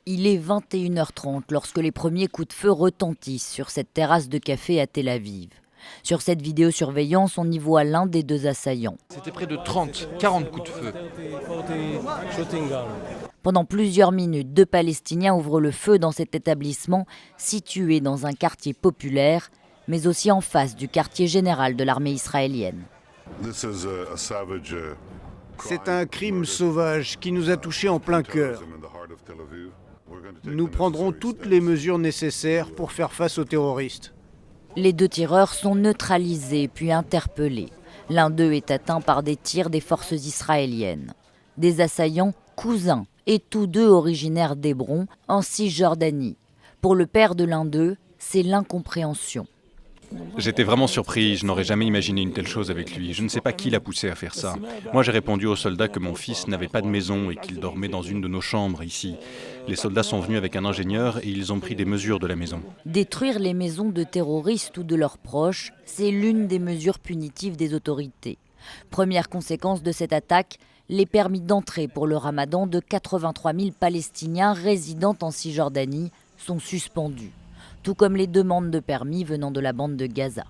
Il est 21h30 lorsque les premiers coups de feu retentissent sur cette terrasse de café à Tel Aviv. Sur cette vidéosurveillance, on y voit l'un des deux assaillants. C'était près de 40 coups de feu. Pendant plusieurs minutes, deux Palestiniens ouvrent le feu dans cet établissement situé dans un quartier populaire, mais aussi en face du quartier général de l'armée israélienne. C'est un crime sauvage qui nous a touchés en plein cœur. Nous prendrons toutes les mesures nécessaires pour faire face aux terroristes. Les deux tireurs sont neutralisés puis interpellés. L'un d'eux est atteint par des tirs des forces israéliennes. Des assaillants cousins et tous deux originaires d'Hébron, en Cisjordanie. Pour le père de l'un d'eux, c'est l'incompréhension. J'étais vraiment surpris, je n'aurais jamais imaginé une telle chose avec lui. Je ne sais pas qui l'a poussé à faire ça. Moi j'ai répondu aux soldats que mon fils n'avait pas de maison et qu'il dormait dans une de nos chambres ici. Les soldats sont venus avec un ingénieur et ils ont pris des mesures de la maison. Détruire les maisons de terroristes ou de leurs proches, c'est l'une des mesures punitives des autorités. Première conséquence de cette attaque, les permis d'entrée pour le ramadan de 83 000 Palestiniens résidant en Cisjordanie sont suspendus, tout comme les demandes de permis venant de la bande de Gaza.